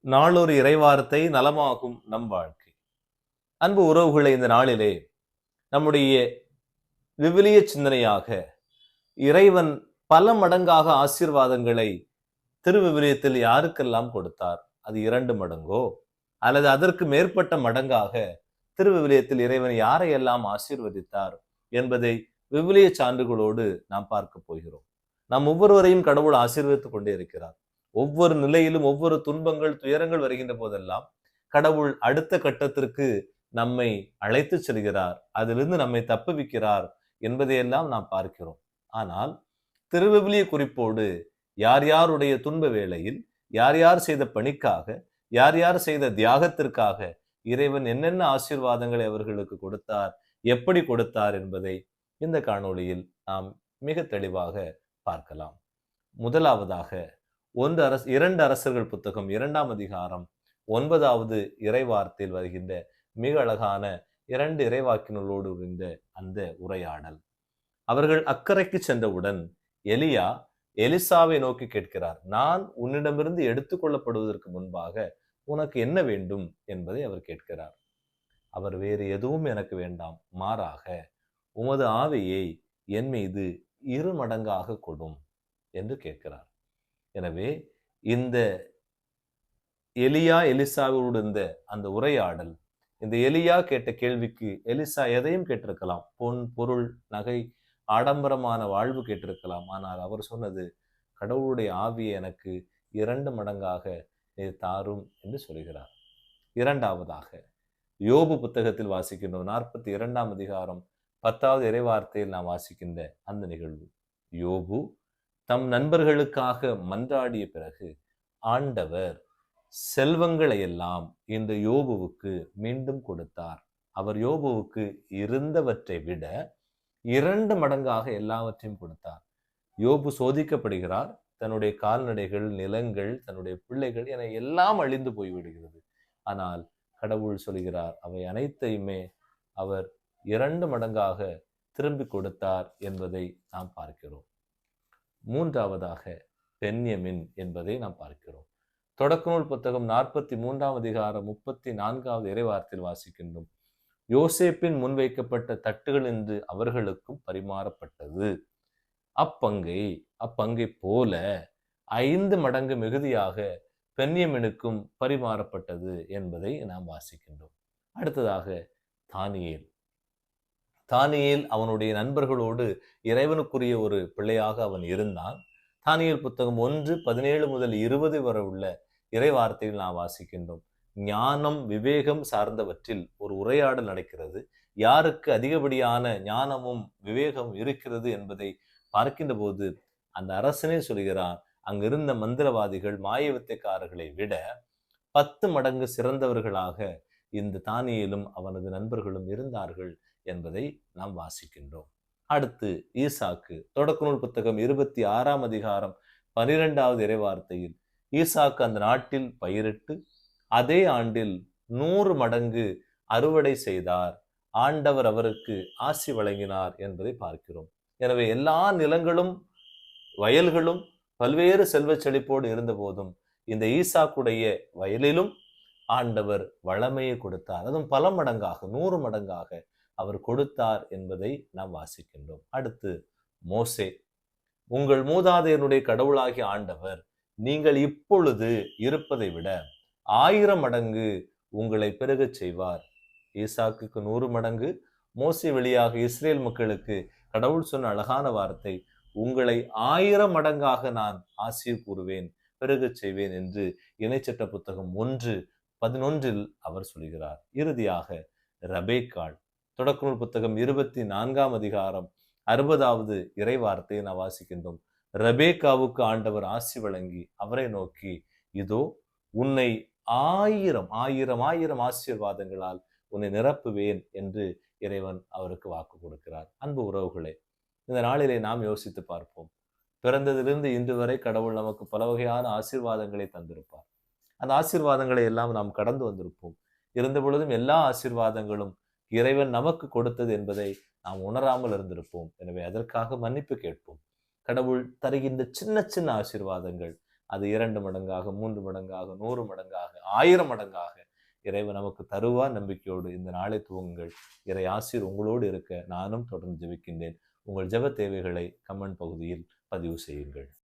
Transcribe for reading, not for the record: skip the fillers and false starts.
நாளொரு இறைவார்த்தை நலமாகும் நம் வாழ்க்கை. அன்பு உறவுகளை, இந்த நாளிலே நம்முடைய விவிலிய சிந்தனையாக இறைவன் பல மடங்காக ஆசீர்வாதங்களை திருவிவிலியத்தில் யாருக்கெல்லாம் கொடுத்தார்? அது 2 மடங்கோ அல்லது அதற்கு மேற்பட்ட மடங்காக திருவிவிலியத்தில் இறைவன் யாரையெல்லாம் ஆசீர்வதித்தார் என்பதை விவிலிய சான்றுகளோடு நாம் பார்க்க போகிறோம். நாம் ஒவ்வொருவரையும் கடவுள் ஆசீர்வதித்துக் கொண்டே இருக்கிறார். ஒவ்வொரு நிலையிலும் ஒவ்வொரு துன்பங்கள், துயரங்கள் வருகின்ற போதெல்லாம் கடவுள் அடுத்த கட்டத்திற்கு நம்மை அழைத்து செல்கிறார், அதிலிருந்து நம்மை தப்புவிக்கிறார் என்பதையெல்லாம் நாம் பார்க்கிறோம். ஆனால் திருவிவிலிய குறிப்போடு யார் யாருடைய துன்ப வேளையில், யார் யார் செய்த பணிக்காக, யார் யார் செய்த தியாகத்திற்காக இறைவன் என்னென்ன ஆசீர்வாதங்களை அவர்களுக்கு கொடுத்தார், எப்படி கொடுத்தார் என்பதை இந்த காணொளியில் நாம் மிக தெளிவாக பார்க்கலாம். முதலாவதாக 2 அரசர்கள் புத்தகம் 2ஆம் அதிகாரம் 9வது இறைவார்த்தையில் வருகின்ற மிக அழகான 2 இறைவாக்கினர்களோடு இருந்த அந்த உரையாடல். அவர்கள் அக்கறைக்கு சென்றவுடன் எலியா எலிசாவை நோக்கி கேட்கிறார், நான் உன்னிடமிருந்து எடுத்துக்கொள்ளப்படுவதற்கு முன்பாக உனக்கு என்ன வேண்டும் என்பதை அவர் கேட்கிறார். அவர், வேறு எதுவும் எனக்கு வேண்டாம், மாறாக உமது ஆவியை என் மீது 2 மடங்காக கொடும் என்று கேட்கிறார். எனவே இந்த எலியா எலிசாவோடு இருந்த அந்த உரையாடல், இந்த எலியா கேட்ட கேள்விக்கு எலிசா எதையும் கேட்டிருக்கலாம், பொன், பொருள், நகை, ஆடம்பரமான வாழ்வு கேட்டிருக்கலாம். ஆனால் அவர் சொன்னது, கடவுளுடைய ஆவியை எனக்கு 2 மடங்காக நீர் தாரும் என்று சொல்கிறார். இரண்டாவதாக யோபு புத்தகத்தில் வாசிக்கின்றோம். 42ஆம் அதிகாரம் 10வது இறைவார்த்தையில் நாம் வாசிக்கின்ற அந்த நிகழ்வு. யோபு தம் நண்பர்களுக்காக மன்றாடிய பிறகு ஆண்டவர் செல்வங்களை எல்லாம் இந்த யோபுவுக்கு மீண்டும் கொடுத்தார். அவர் யோபுவுக்கு இருந்தவற்றை விட 2 மடங்காக எல்லாவற்றையும் கொடுத்தார். யோபு சோதிக்கப்படுகிறார். தன்னுடைய கால்நடைகள், நிலங்கள், தன்னுடைய பிள்ளைகள் என எல்லாம் அழிந்து போய்விடுகிறது. ஆனால் கடவுள் சொல்கிறார், அவை அனைத்தையுமே அவர் 2 மடங்காக திரும்பி கொடுத்தார் என்பதை நாம் பார்க்கிறோம். மூன்றாவதாக பென்யமின் என்பதை நாம் பார்க்கிறோம். தொடக்க நூல் புத்தகம் 43ஆம் அதிகாரம் 34வது இறைவார்த்தையில் வாசிக்கின்றோம். யோசேப்பின் முன்வைக்கப்பட்ட தட்டுகள் என்று அவர்களுக்கும் பரிமாறப்பட்டது. அப்பங்கை போல 5 மடங்கு மிகுதியாக பென்யமினுக்கும் பரிமாறப்பட்டது என்பதை நாம் வாசிக்கின்றோம். அடுத்ததாக தானியேல் அவனுடைய நண்பர்களோடு இறைவனுக்குரிய ஒரு பிள்ளையாக அவன் இருந்தான். தானியேல் புத்தகம் 1:17 முதல் 20 வரை உள்ள இறைவார்த்தையில் நாம் வாசிக்கின்றோம். ஞானம், விவேகம் சார்ந்தவற்றில் ஒரு உரையாடல் நடக்கிறது. யாருக்கு அதிகப்படியான ஞானமும் விவேகமும் இருக்கிறது என்பதை பார்க்கின்ற போது அந்த அரசனே சொல்கிறான், அங்கிருந்த மந்திரவாதிகள், மாயவித்தைக்காரர்களை விட 10 மடங்கு சிறந்தவர்களாக இந்த தானியேலும் அவனது நண்பர்களும் இருந்தார்கள் என்பதை நாம் வாசிக்கின்றோம். அடுத்து ஈசாக்கு. தொடக்க நூல் புத்தகம் 26ஆம் அதிகாரம் 12வது இறைவார்த்தையில் ஈசாக்கு அந்த நாட்டில் பயிரிட்டு அதே ஆண்டில் 100 மடங்கு அறுவடை செய்தார். ஆண்டவர் அவருக்கு ஆசி வழங்கினார் என்பதை பார்க்கிறோம். எனவே எல்லா நிலங்களும் வயல்களும் பல்வேறு செல்வ செழிப்போடு இருந்த போதும் இந்த ஈசாக்குடைய வயலிலும் ஆண்டவர் வளமையை கொடுத்தார். அதுவும் பல மடங்காக, 100 மடங்காக அவர் கொடுத்தார் என்பதை நாம் வாசிக்கின்றோம். அடுத்து மோசே. உங்கள் மூதாதையனுடைய கடவுளாகிய ஆண்டவர் நீங்கள் இப்பொழுது இருப்பதை விட 1000 மடங்கு உங்களை பெருகச் செய்வார். ஈசாக்குக்கு 100 மடங்கு, மோசே வழியாக இஸ்ரேல் மக்களுக்கு கடவுள் சொன்ன அழகான வார்த்தை, உங்களை 1000 மடங்காக நான் ஆசீர் கூறுவேன், பெருகச் செய்வேன் என்று இணைச்சட்ட புத்தகம் 1:11 அவர் சொல்கிறார். இறுதியாக ரபேக்காள். தொடக்க நூல் புத்தகம் 24ஆம் அதிகாரம் 60வது இறைவார்த்தையை நான் வாசிக்கின்றோம். ரபேக்காவுக்கு ஆண்டவர் ஆசி வழங்கி அவரை நோக்கி, இதோ உன்னை 1000 ஆசீர்வாதங்களால் உன்னை நிரப்புவேன் என்று இறைவன் அவருக்கு வாக்கு கொடுக்கிறார். அன்பு உறவுகளே, இந்த நாளிலே நாம் யோசித்து பார்ப்போம். பிறந்ததிலிருந்து இன்று வரை கடவுள் நமக்கு பல வகையான ஆசீர்வாதங்களை தந்திருப்பார். அந்த ஆசீர்வாதங்களை எல்லாம் நாம் கடந்து வந்திருப்போம். இருந்த பொழுதும் எல்லா ஆசீர்வாதங்களும் இறைவன் நமக்கு கொடுத்தது என்பதை நாம் உணராமல் இருந்திருப்போம். எனவே அதற்காக மன்னிப்பு கேட்போம். கடவுள் தருகின்ற சின்ன சின்ன ஆசீர்வாதங்கள் அது 2 மடங்காக, 3 மடங்காக, 100 மடங்காக, 1000 மடங்காக இறைவன் நமக்கு தருவார். நம்பிக்கையோடு இந்த நாளை துவங்குங்கள். இறை ஆசீர் உங்களோடு இருக்க நானும் தொடர்ந்து ஜெபிக்கின்றேன். உங்கள் ஜெப தேவைகளை கமெண்ட் பகுதியில் பதிவு செய்யுங்கள்.